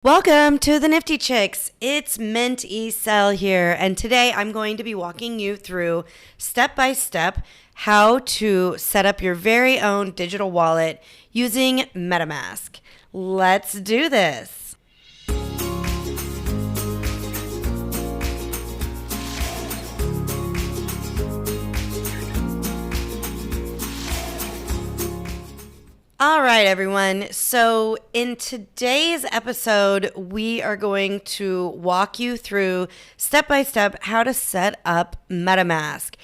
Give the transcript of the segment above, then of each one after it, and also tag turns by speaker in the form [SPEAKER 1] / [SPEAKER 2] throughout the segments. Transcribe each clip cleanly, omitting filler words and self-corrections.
[SPEAKER 1] Welcome to the NiFTy Chicks. It's MetaMask Cell here, and today I'm going to be walking you through step by step how to set up your very own digital wallet using MetaMask. Let's do this. All right, everyone. So in today's episode, we are going to walk you through step by step how to set up MetaMask.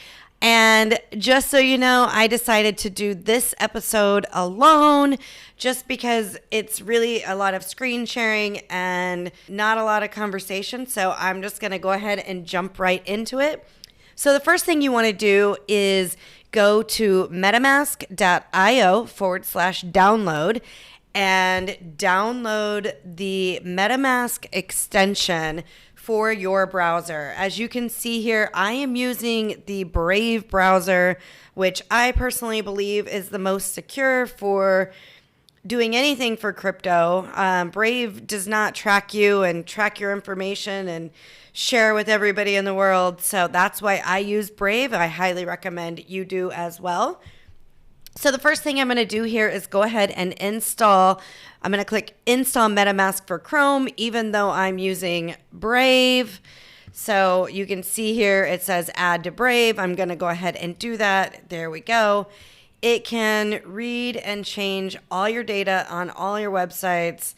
[SPEAKER 1] And just so you know, I decided to do this episode alone just because it's really a lot of screen sharing and not a lot of conversation. So I'm just going to go ahead and jump right into it. So the first thing you want to do is go to metamask.io/download and download the MetaMask extension for your browser. As you can see here, I am using the Brave browser, which I personally believe is the most secure for doing anything for crypto. Brave does not track you and track your information and share with everybody in the world. So that's why I use Brave. I highly recommend you do as well. So the first thing I'm going to do here is go ahead and install. I'm going to click Install MetaMask for Chrome, even though I'm using Brave. So you can see here it says add to Brave. I'm going to go ahead and do that. There we go. It can read and change all your data on all your websites.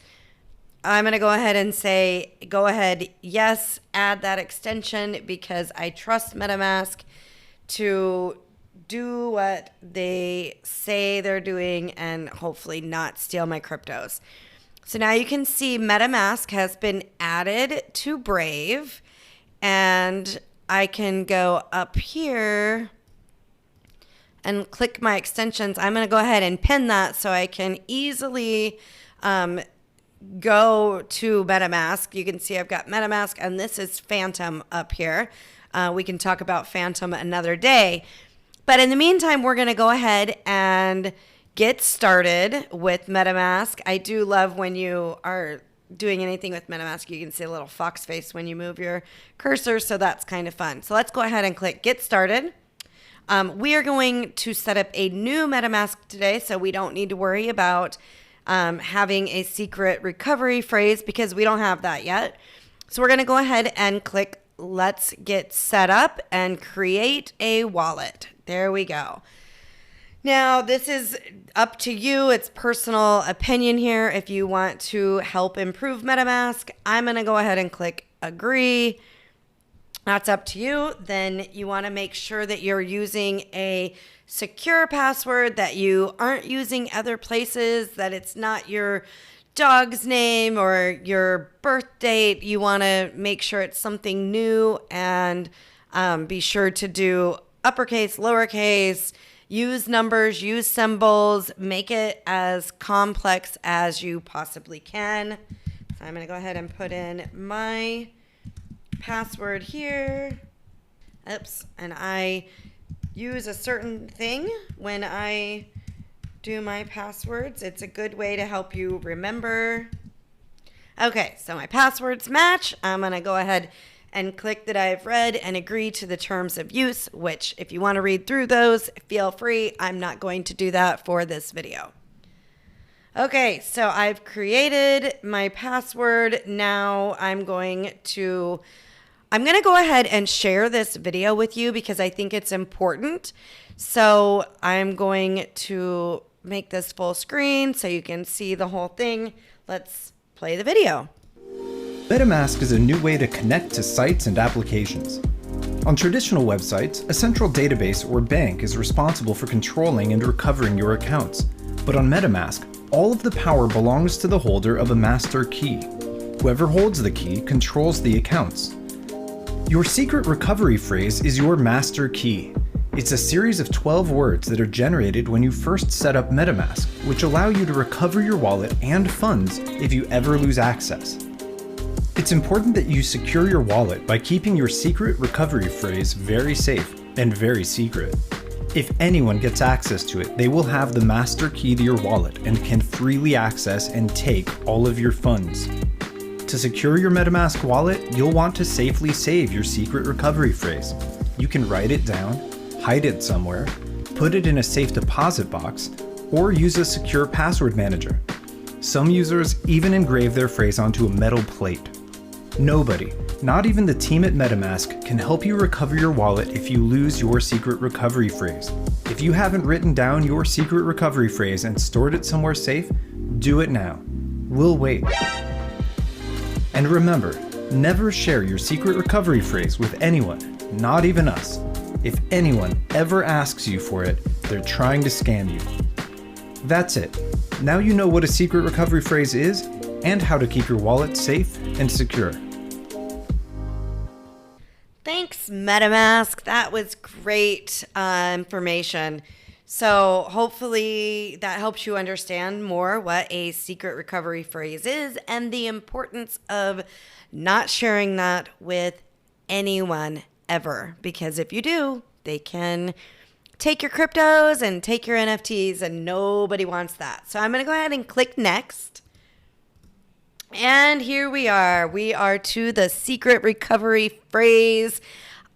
[SPEAKER 1] I'm going to go ahead and say, go ahead, yes, add that extension because I trust MetaMask to do what they say they're doing and hopefully not steal my cryptos. So now you can see MetaMask has been added to Brave, and I can go up here and click my extensions. I'm going to go ahead and pin that so I can easily go to MetaMask. You can see I've got MetaMask, and this is Phantom up here. We can talk about Phantom another day. But in the meantime, we're going to go ahead and get started with MetaMask. I do love when you are doing anything with MetaMask, you can see a little fox face when you move your cursor, so that's kind of fun. So let's go ahead and click Get Started. We are going to set up a new MetaMask today, so we don't need to worry about having a secret recovery phrase because we don't have that yet. So we're going to go ahead and click Let's Get Set Up and create a wallet. There we go. Now, this is up to you. It's personal opinion here. If you want to help improve MetaMask, I'm going to go ahead and click Agree. That's up to you. Then you want to make sure that you're using a secure password, that you aren't using other places, that it's not your dog's name or your birth date. You want to make sure it's something new, and be sure to do uppercase, lowercase, use numbers, use symbols, make it as complex as you possibly can. So I'm going to go ahead and put in my password here. Oops. And I use a certain thing when I do my passwords. It's a good way to help you remember. Okay, so my passwords match. I'm going to go ahead and click that I've read and agree to the terms of use, which if you want to read through those, feel free. I'm not going to do that for this video. Okay, so I've created my password. Now I'm going to go ahead and share this video with you because I think it's important. So I'm going to make this full screen so you can see the whole thing. Let's play the video.
[SPEAKER 2] MetaMask is a new way to connect to sites and applications. On traditional websites, a central database or bank is responsible for controlling and recovering your accounts. But on MetaMask, all of the power belongs to the holder of a master key. Whoever holds the key controls the accounts. Your secret recovery phrase is your master key. It's a series of 12 words that are generated when you first set up MetaMask, which allow you to recover your wallet and funds if you ever lose access. It's important that you secure your wallet by keeping your secret recovery phrase very safe and very secret. If anyone gets access to it, they will have the master key to your wallet and can freely access and take all of your funds. To secure your MetaMask wallet, you'll want to safely save your secret recovery phrase. You can write it down, hide it somewhere, put it in a safe deposit box, or use a secure password manager. Some users even engrave their phrase onto a metal plate. Nobody, not even the team at MetaMask, can help you recover your wallet if you lose your secret recovery phrase. If you haven't written down your secret recovery phrase and stored it somewhere safe, do it now. We'll wait. And remember, never share your secret recovery phrase with anyone, not even us. If anyone ever asks you for it, they're trying to scam you. That's it. Now you know what a secret recovery phrase is and how to keep your wallet safe and secure.
[SPEAKER 1] Thanks, MetaMask. That was great information. So hopefully that helps you understand more what a secret recovery phrase is and the importance of not sharing that with anyone ever. Because if you do, they can take your cryptos and take your NFTs, and nobody wants that. So I'm going to go ahead and click next. And here we are. We are to the secret recovery phrase.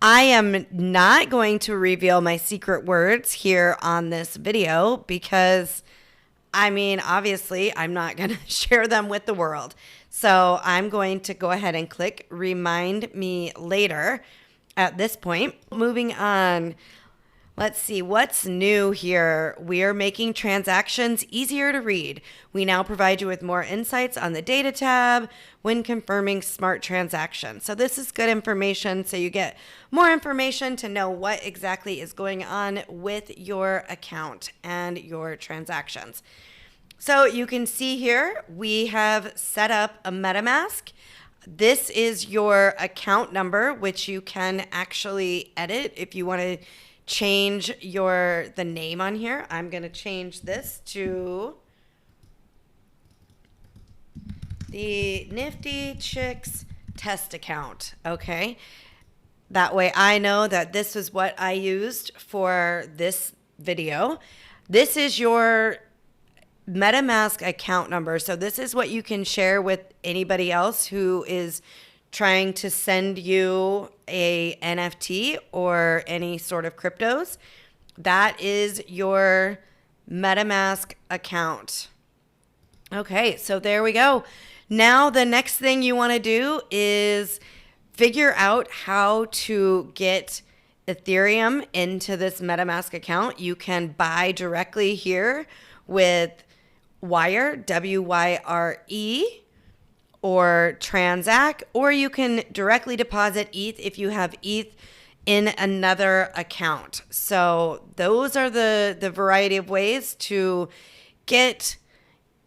[SPEAKER 1] I am not going to reveal my secret words here on this video because, obviously, I'm not going to share them with the world. So I'm going to go ahead and click Remind Me Later at this point. Moving on. Let's see what's new here. We are making transactions easier to read. We now provide you with more insights on the data tab when confirming smart transactions. So this is good information. So you get more information to know what exactly is going on with your account and your transactions. So you can see here, we have set up a MetaMask. This is your account number, which you can actually edit if you want to change the name on here. I'm going to change this to the NiFTy Chicks test account. Okay. That way I know that this is what I used for this video. This is your MetaMask account number. So this is what you can share with anybody else who is trying to send you a NFT or any sort of cryptos. That is your MetaMask account. Okay, so there we go. Now the next thing you want to do is figure out how to get Ethereum into this MetaMask account. You can buy directly here with Wire, W-Y-R-E, or Transact, or you can directly deposit ETH if you have ETH in another account. So those are the variety of ways to get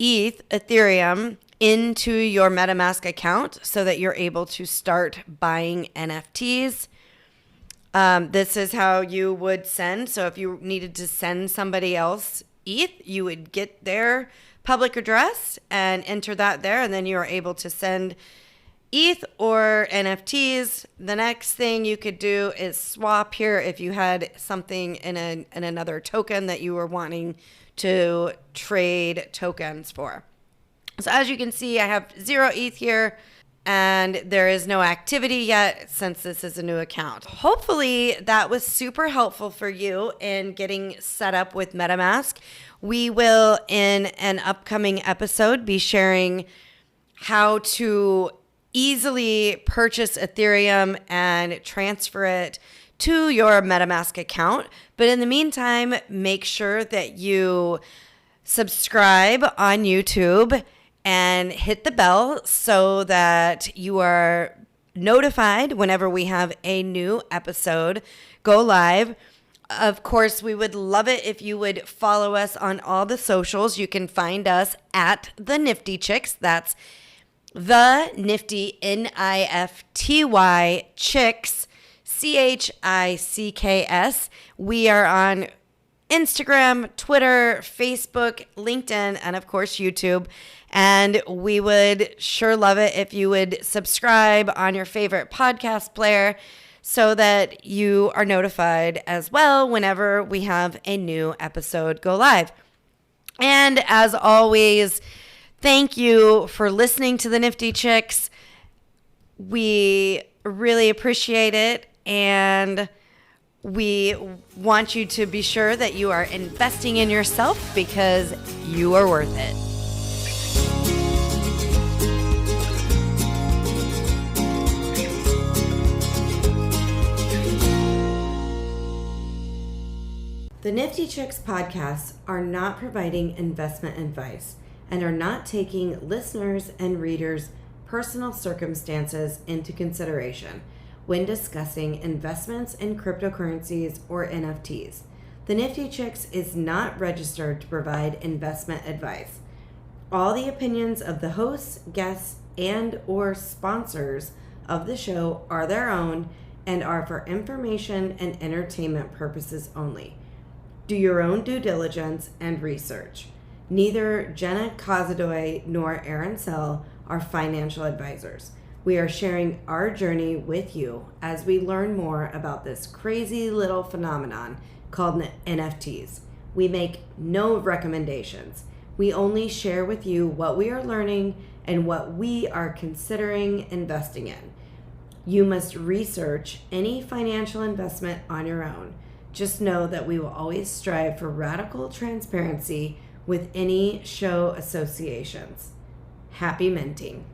[SPEAKER 1] Ethereum into your MetaMask account so that you're able to start buying NFTs. This is how you would send. So if you needed to send somebody else ETH, you would get their public address and enter that there, and then you are able to send ETH or NFTs. The next thing you could do is swap here if you had something in another token that you were wanting to trade tokens for. So as you can see, I have 0 ETH here, and there is no activity yet since this is a new account. Hopefully that was super helpful for you in getting set up with MetaMask. We will, in an upcoming episode, be sharing how to easily purchase Ethereum and transfer it to your MetaMask account. But in the meantime, make sure that you subscribe on YouTube and hit the bell so that you are notified whenever we have a new episode go live. Of course, we would love it if you would follow us on all the socials. You can find us at the NiFTy Chicks. That's the NiFTy, NiFTy Chicks, CHICKS. We are on Instagram, Twitter, Facebook, LinkedIn, and of course, YouTube. And we would sure love it if you would subscribe on your favorite podcast player so that you are notified as well whenever we have a new episode go live. And as always, Thank you for listening to the NiFTy Chicks. We really appreciate it, and we want you to be sure that you are investing in yourself because you are worth it. The NiFTy Chicks podcasts are not providing investment advice and are not taking listeners' and readers' personal circumstances into consideration when discussing investments in cryptocurrencies or NFTs. The NiFTy Chicks is not registered to provide investment advice. All the opinions of the hosts, guests, and or sponsors of the show are their own and are for information and entertainment purposes only. Do your own due diligence and research. Neither Jenna Kozodoy nor Erin Cell are financial advisors. We are sharing our journey with you as we learn more about this crazy little phenomenon called NFTs. We make no recommendations. We only share with you what we are learning and what we are considering investing in. You must research any financial investment on your own. Just know that we will always strive for radical transparency with any show associations. Happy minting.